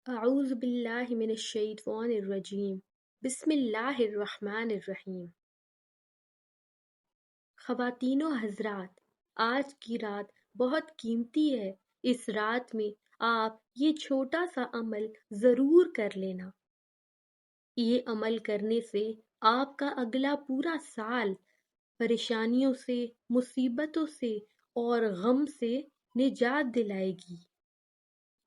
اعوذ باللہ من الشیطان الرجیم بسم اللہ الرحمن الرحیم۔ خواتین و حضرات، آج کی رات بہت قیمتی ہے۔ اس رات میں آپ یہ چھوٹا سا عمل ضرور کر لینا۔ یہ عمل کرنے سے آپ کا اگلا پورا سال پریشانیوں سے، مصیبتوں سے اور غم سے نجات دلائے گی،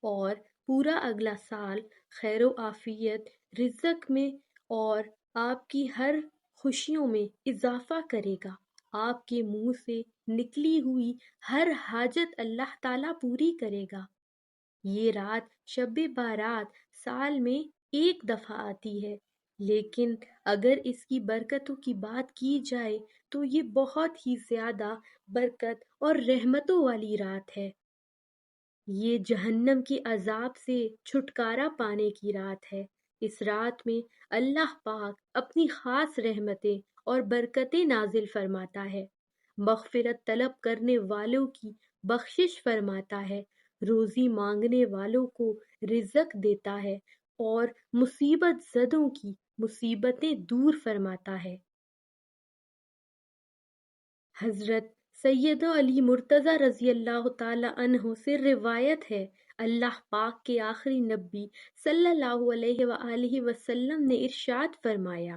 اور پورا اگلا سال خیر و عافیت، رزق میں اور آپ کی ہر خوشیوں میں اضافہ کرے گا۔ آپ کے منہ سے نکلی ہوئی ہر حاجت اللہ تعالیٰ پوری کرے گا۔ یہ رات شب بارات سال میں ایک دفعہ آتی ہے، لیکن اگر اس کی برکتوں کی بات کی جائے تو یہ بہت ہی زیادہ برکت اور رحمتوں والی رات ہے۔ یہ جہنم کے عذاب سے چھٹکارا پانے کی رات ہے۔ اس رات میں اللہ پاک اپنی خاص رحمتیں اور برکتیں نازل فرماتا ہے، مغفرت طلب کرنے والوں کی بخشش فرماتا ہے، روزی مانگنے والوں کو رزق دیتا ہے اور مصیبت زدوں کی مصیبتیں دور فرماتا ہے۔ حضرت سیدہ علی مرتضی رضی اللہ تعالی عنہ سے روایت ہے، اللہ پاک کے آخری نبی صلی اللہ علیہ وآلہ وسلم نے ارشاد فرمایا،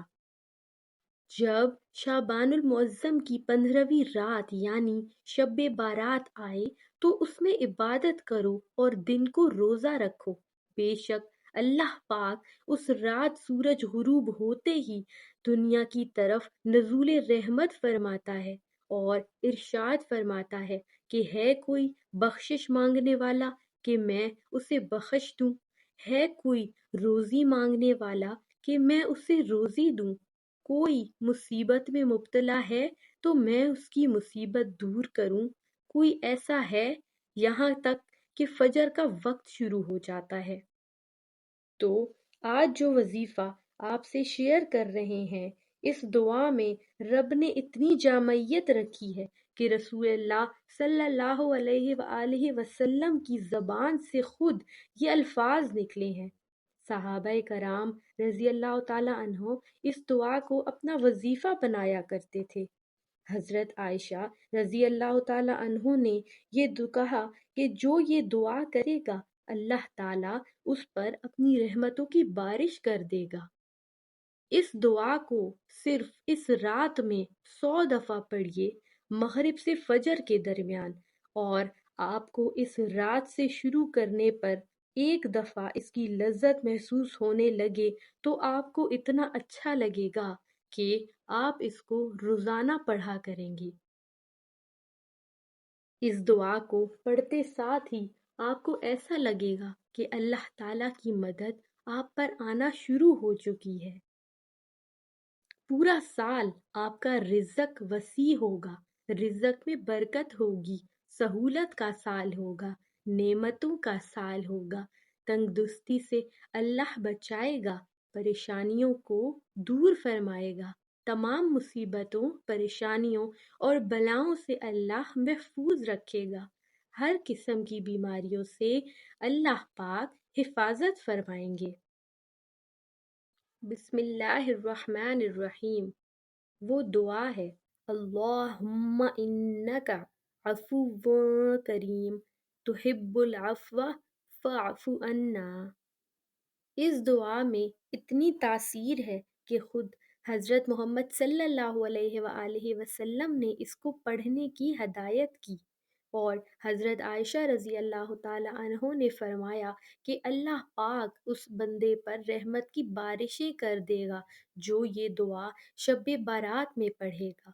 جب شعبان المعظم کی 15ویں رات یعنی شب بارات آئے تو اس میں عبادت کرو اور دن کو روزہ رکھو، بے شک اللہ پاک اس رات سورج غروب ہوتے ہی دنیا کی طرف نزول رحمت فرماتا ہے اور ارشاد فرماتا ہے کہ ہے کوئی بخشش مانگنے والا کہ میں اسے بخش دوں، ہے کوئی روزی مانگنے والا کہ میں اسے روزی دوں، کوئی مصیبت میں مبتلا ہے تو میں اس کی مصیبت دور کروں، کوئی ایسا ہے، یہاں تک کہ فجر کا وقت شروع ہو جاتا ہے۔ تو آج جو وظیفہ آپ سے شیئر کر رہے ہیں، اس دعا میں رب نے اتنی جامعیت رکھی ہے کہ رسول اللہ صلی اللہ علیہ وآلہ وسلم کی زبان سے خود یہ الفاظ نکلے ہیں۔ صحابہ کرام رضی اللہ تعالی عنہ اس دعا کو اپنا وظیفہ بنایا کرتے تھے۔ حضرت عائشہ رضی اللہ تعالی عنہ نے یہ کہا کہ جو یہ دعا کرے گا اللہ تعالیٰ اس پر اپنی رحمتوں کی بارش کر دے گا۔ اس دعا کو صرف اس رات میں 100 دفعہ پڑھیے، مغرب سے فجر کے درمیان، اور آپ کو اس رات سے شروع کرنے پر ایک دفعہ اس کی لذت محسوس ہونے لگے تو آپ کو اتنا اچھا لگے گا کہ آپ اس کو روزانہ پڑھا کریں گے۔ اس دعا کو پڑھتے ساتھ ہی آپ کو ایسا لگے گا کہ اللہ تعالیٰ کی مدد آپ پر آنا شروع ہو چکی ہے۔ پورا سال آپ کا رزق وسیع ہوگا، رزق میں برکت ہوگی، سہولت کا سال ہوگا، نعمتوں کا سال ہوگا، تنگدستی سے اللہ بچائے گا، پریشانیوں کو دور فرمائے گا، تمام مصیبتوں، پریشانیوں اور بلاؤں سے اللہ محفوظ رکھے گا، ہر قسم کی بیماریوں سے اللہ پاک حفاظت فرمائیں گے۔ بسم اللہ الرحمن الرحیم۔ وہ دعا ہے، اللہم انک عفو کریم تحب العفو فاعف عنا۔ اس دعا میں اتنی تاثیر ہے کہ خود حضرت محمد صلی اللہ علیہ وآلہ وسلم نے اس کو پڑھنے کی ہدایت کی، اور حضرت عائشہ رضی اللہ تعالی عنہ نے فرمایا کہ اللہ پاک اس بندے پر رحمت کی بارشیں کر دے گا جو یہ دعا شب بارات میں پڑھے گا۔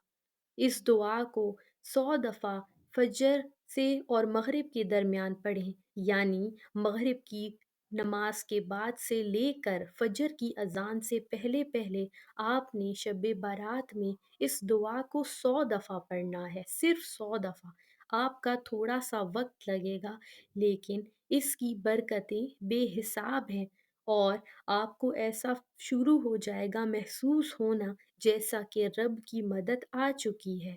اس دعا کو 100 دفعہ فجر سے اور مغرب کے درمیان پڑھیں، یعنی مغرب کی نماز کے بعد سے لے کر فجر کی اذان سے پہلے پہلے آپ نے شب بارات میں اس دعا کو 100 دفعہ پڑھنا ہے، صرف 100 دفعہ۔ آپ کا تھوڑا سا وقت لگے گا لیکن اس کی برکتیں بے حساب ہیں، اور آپ کو ایسا شروع ہو جائے گا محسوس ہونا جیسا کہ رب کی مدد آ چکی ہے۔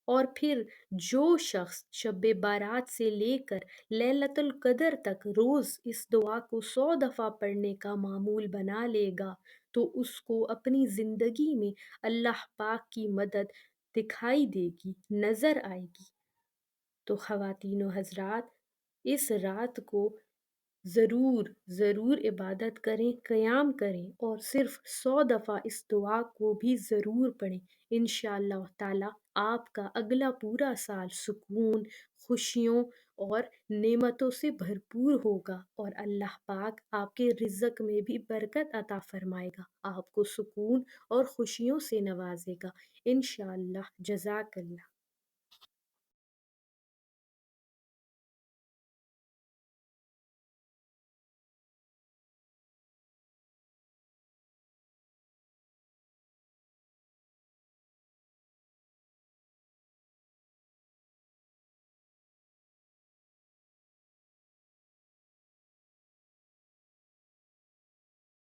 اور پھر جو شخص شب بارات سے لے کر لیلۃ القدر تک روز اس دعا کو 100 دفعہ پڑھنے کا معمول بنا لے گا تو اس کو اپنی زندگی میں اللہ پاک کی مدد دکھائی دے گی، نظر آئے گی۔ تو خواتین و حضرات، اس رات کو ضرور ضرور عبادت کریں، قیام کریں، اور صرف 100 دفعہ اس دعا کو بھی ضرور پڑھیں۔ انشاءاللہ تعالی آپ کا اگلا پورا سال سکون، خوشیوں اور نعمتوں سے بھرپور ہوگا، اور اللہ پاک آپ کے رزق میں بھی برکت عطا فرمائے گا، آپ کو سکون اور خوشیوں سے نوازے گا انشاءاللہ۔ جزاک اللہ۔